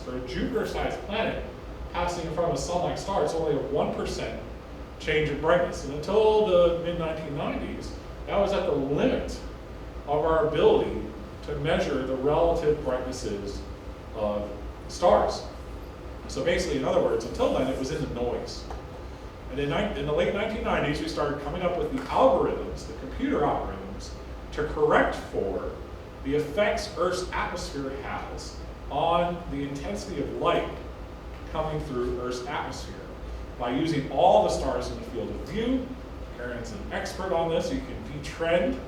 For a Jupiter-sized planet passing in front of a sun-like star, it's only a 1% change in brightness. And until the mid-1990s, that was at the limit of our ability to measure the relative brightnesses of stars. So basically, in other words, until then, it was in the noise. And in the late 1990s, we started coming up with the algorithms, the computer algorithms, to correct for the effects Earth's atmosphere has on the intensity of light coming through Earth's atmosphere. By using all the stars in the field of view, Aaron's an expert on this, you can de-trend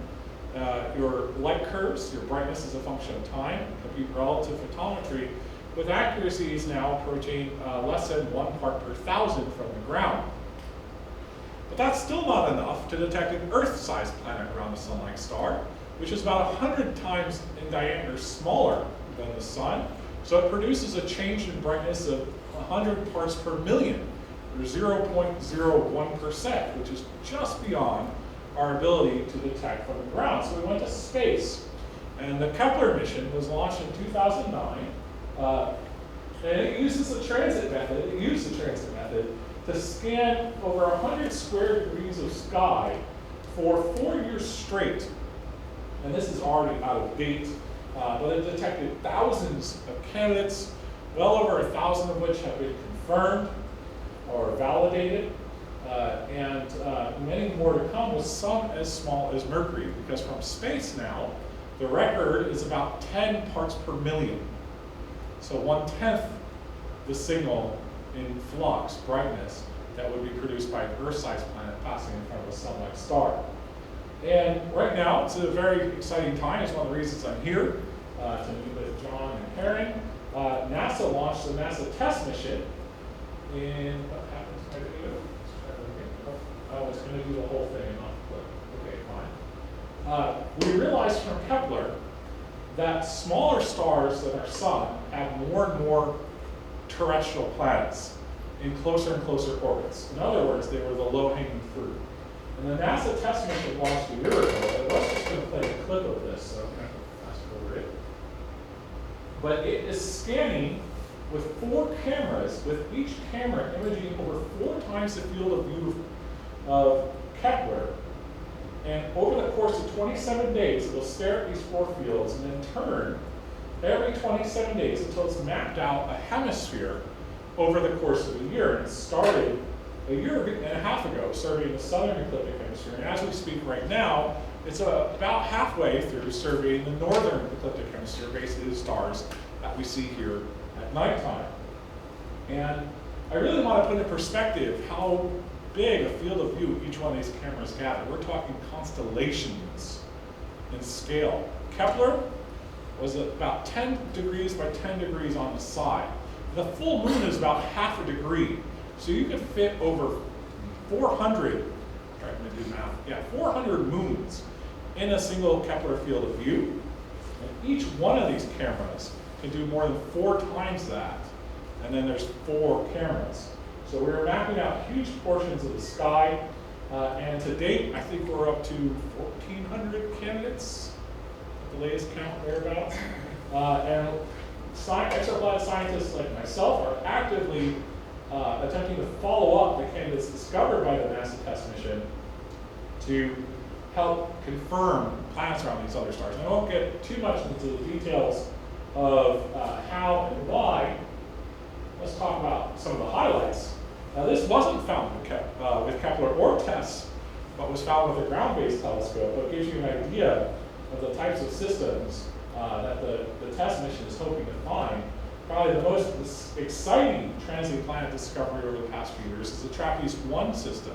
your light curves, your brightness as a function of time, compute relative photometry, with accuracies now approaching less than 1 part per thousand from the ground. But that's still not enough to detect an Earth-sized planet around a sun-like star, which is about 100 times in diameter smaller than the sun. So it produces a change in brightness of 100 parts per million, or 0.01%, which is just beyond our ability to detect from the ground. So we went to space, and the Kepler mission was launched in 2009, and it uses the transit method. It used the transit method to scan over 100 square degrees of sky for 4 years straight. And this is already out of date, but it detected thousands of candidates, well over 1,000 of which have been confirmed or validated, and many more to come, with some as small as Mercury, because from space now, the record is about 10 parts per million. So 1/10 the signal in flux, brightness, that would be produced by an Earth-sized planet passing in front of a sun-like star. And right now, it's a very exciting time. It's one of the reasons I'm here, to meet with John and Karen. NASA launched the NASA test mission in, what happens to my video? Oh, it's going to do the whole thing and not click. Okay, fine. We realized from Kepler that smaller stars than our sun have more and more terrestrial planets in closer and closer orbits. In other words, they were the low-hanging fruit. And the NASA test mission launched a year ago, and let's just going to play a clip of this, so I'm going to fast forward it. But it is scanning with 4 cameras, with each camera imaging over 4 times the field of view of Kepler. And over the course of 27 days, it will stare at these 4 fields and then turn every 27 days until it's mapped out a hemisphere over the course of a year. And it started a year and a half ago, surveying the southern ecliptic hemisphere. And as we speak right now, it's about halfway through surveying the northern ecliptic hemisphere, basically the stars that we see here at nighttime. And I really want to put in perspective how big a field of view each one of these cameras gather. We're talking constellations in scale. Kepler was about 10 degrees by 10 degrees on the side. The full moon is about half a degree. So you can fit over 400, trying to do math, 400 moons in a single Kepler field of view. And each one of these cameras can do more than 4 times that. And then there's 4 cameras. So we're mapping out huge portions of the sky. And to date, I think we're up to 1,400 candidates, at the latest count thereabouts. And exoplanet scientists like myself are actively attempting to follow up the candidates discovered by the NASA test mission to help confirm planets around these other stars. And I won't get too much into the details of how and why. Let's talk about some of the highlights. Now, this wasn't found with Kepler or TESS, but was found with a ground-based telescope. But it gives you an idea of the types of systems that the TESS mission is hoping to find. Probably the most exciting transit planet discovery over the past few years is the TRAPPIST-1 system,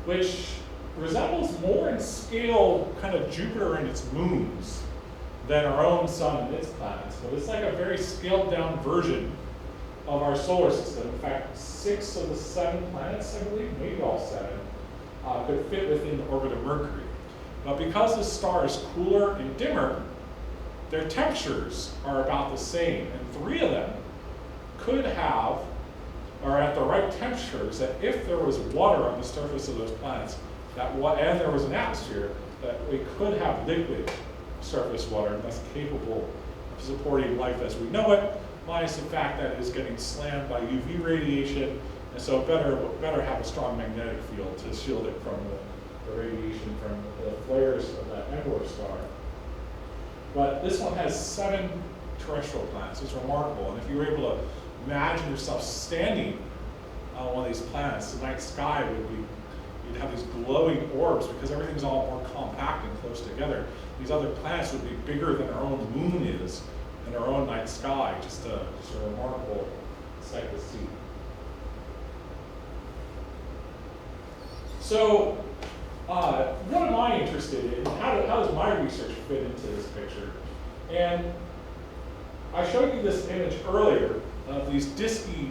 which resembles more in scale kind of Jupiter and its moons than our own sun and its planets. But it's like a very scaled-down version of our solar system. In fact, 6 of the 7 planets, I believe, maybe all 7, could fit within the orbit of Mercury. But because the star is cooler and dimmer, their temperatures are about the same, and 3 of them could have, or at the right temperatures, that if there was water on the surface of those planets, and there was an atmosphere, that we could have liquid surface water, and thus capable of supporting life as we know it. minus the fact that it's getting slammed by UV radiation, and so it better have a strong magnetic field to shield it from the radiation from the flares of that M-dwarf star. But this one has 7 terrestrial planets. It's remarkable, and if you were able to imagine yourself standing on one of these planets, the night sky would be, you'd have these glowing orbs because everything's all more compact and close together. These other planets would be bigger than our own moon is in our own night sky. Just a remarkable sight to see. So, what am I interested in? How does my research fit into this picture? And I showed you this image earlier of these disky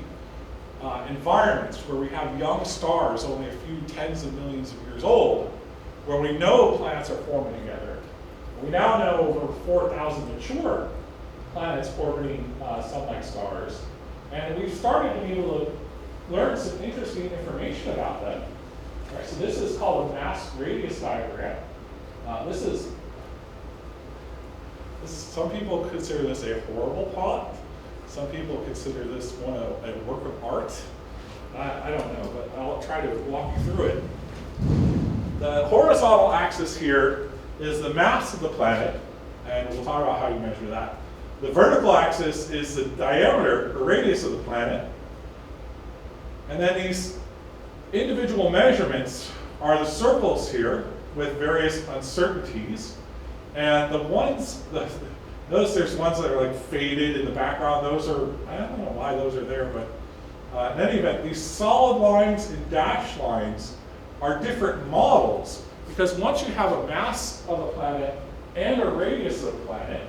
environments where we have young stars, only a few tens of millions of years old, where we know planets are forming together. We now know over 4,000 mature planets orbiting sun-like stars, and we've started to be able to learn some interesting information about them. All right, so this is called a mass radius diagram. Some people consider this a horrible plot. Some people consider this one a work of art. I don't know, but I'll try to walk you through it. The horizontal axis here is the mass of the planet, and we'll talk about how you measure that. The vertical axis is the diameter or radius of the planet. And then these individual measurements are the circles here with various uncertainties. And the ones, notice there's ones that are like faded in the background. Those are, I don't know why those are there, but in any event, these solid lines and dashed lines are different models, because once you have a mass of a planet and a radius of the planet,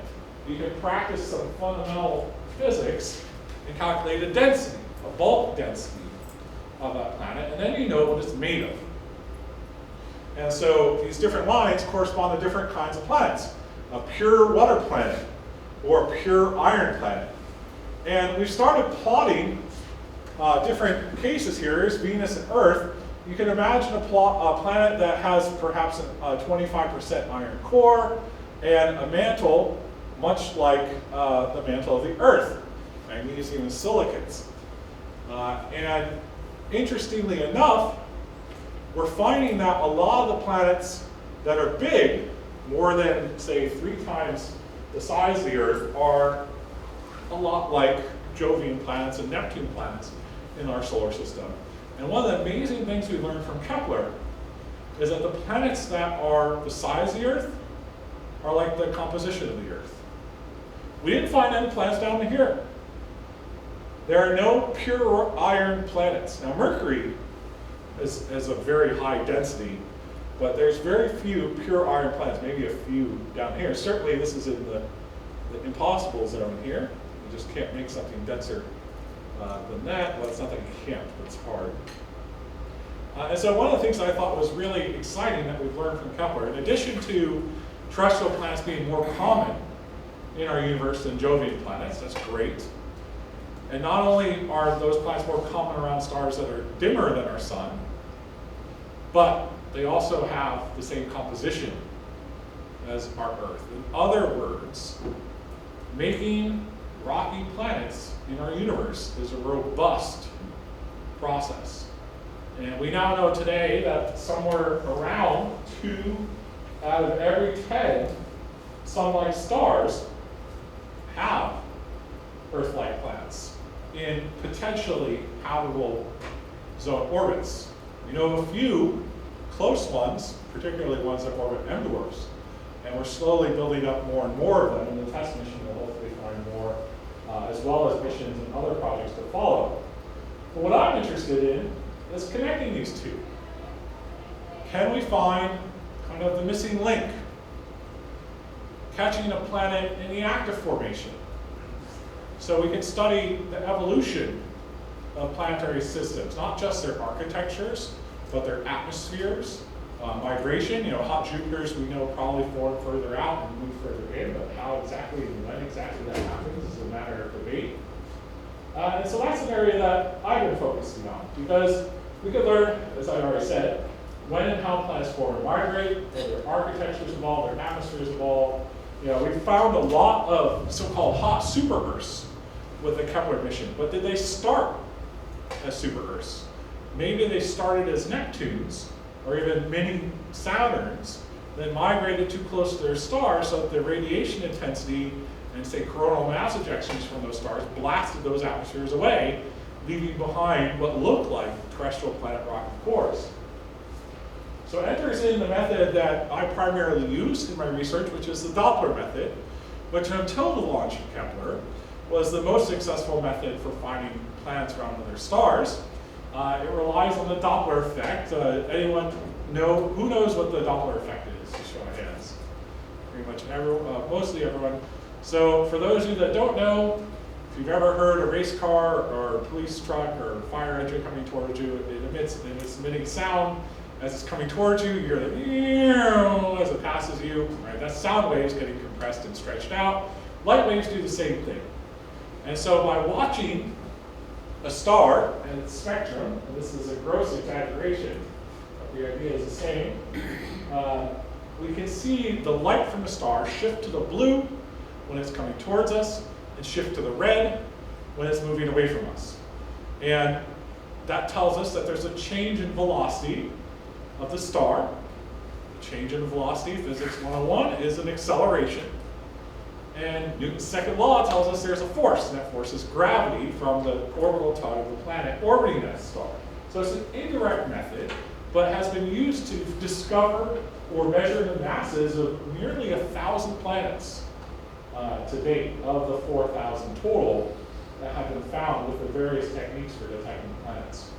you can practice some fundamental physics and calculate a density, a bulk density of that planet, and then you know what it's made of. And so these different lines correspond to different kinds of planets. A pure water planet or a pure iron planet. And we've started plotting different cases here. Here's Venus and Earth. You can imagine a planet that has perhaps a 25% iron core and a mantle much like the mantle of the Earth, magnesium and silicates. And interestingly enough, we're finding that a lot of the planets that are big, more than, say, 3 times the size of the Earth, are a lot like Jovian planets and Neptune planets in our solar system. And one of the amazing things we learned from Kepler is that the planets that are the size of the Earth are like the composition of the Earth. We didn't find any planets down here. There are no pure iron planets. Now, Mercury is a very high density, but there's very few pure iron planets, maybe a few down here. Certainly, this is in the impossible zone here. You just can't make something denser than that. Well, it's not that you can't, but it's hard. And so one of the things I thought was really exciting that we've learned from Kepler, in addition to terrestrial planets being more common in our universe than Jovian planets, that's great. And not only are those planets more common around stars that are dimmer than our sun, but they also have the same composition as our Earth. In other words, making rocky planets in our universe is a robust process. And we now know today that somewhere around 2 out of every 10 sun-like stars have Earth-like planets in potentially habitable zone orbits. We know of a few close ones, particularly ones that orbit M-dwarfs, and we're slowly building up more and more of them, and the TESS mission will hopefully find more, as well as missions and other projects to follow. But what I'm interested in is connecting these two. Can we find kind of the missing link? Catching a planet in the active formation. So we can study the evolution of planetary systems, not just their architectures, but their atmospheres, migration. You know, hot Jupiters we know probably form further out and move further in, but how exactly and when exactly that happens is a matter of debate. And so that's an area that I've been focusing on, because we could learn, as I already said, when and how planets form and migrate, whether their architectures evolve, their atmospheres evolve. You know, we've found a lot of so-called hot superbursts with the Kepler mission. But did they start as super-Earths? Maybe they started as Neptunes, or even mini Saturns, then migrated too close to their star so that the radiation intensity and, say, coronal mass ejections from those stars blasted those atmospheres away, leaving behind what looked like terrestrial planet rock and cores. So it enters in the method that I primarily use in my research, which is the Doppler method, which until the launch of Kepler was the most successful method for finding planets around other stars. It relies on the Doppler effect. Anyone know, who knows what the Doppler effect is? Just show of hands. Pretty much everyone, mostly everyone. So for those of you that don't know, if you've ever heard a race car or a police truck or fire engine coming towards you, it's emitting sound. As it's coming towards you, you hear the as it passes you. Right? That's sound waves getting compressed and stretched out. Light waves do the same thing. And so by watching a star and its spectrum, and this is a gross exaggeration, but the idea is the same, we can see the light from the star shift to the blue when it's coming towards us, and shift to the red when it's moving away from us. And that tells us that there's a change in velocity of the star. The change in velocity, physics 101, is an acceleration. And Newton's second law tells us there's a force, and that force is gravity from the orbital tug of the planet orbiting that star. So it's an indirect method, but has been used to discover or measure the masses of nearly 1,000 planets to date, of the 4,000 total that have been found with the various techniques for detecting planets.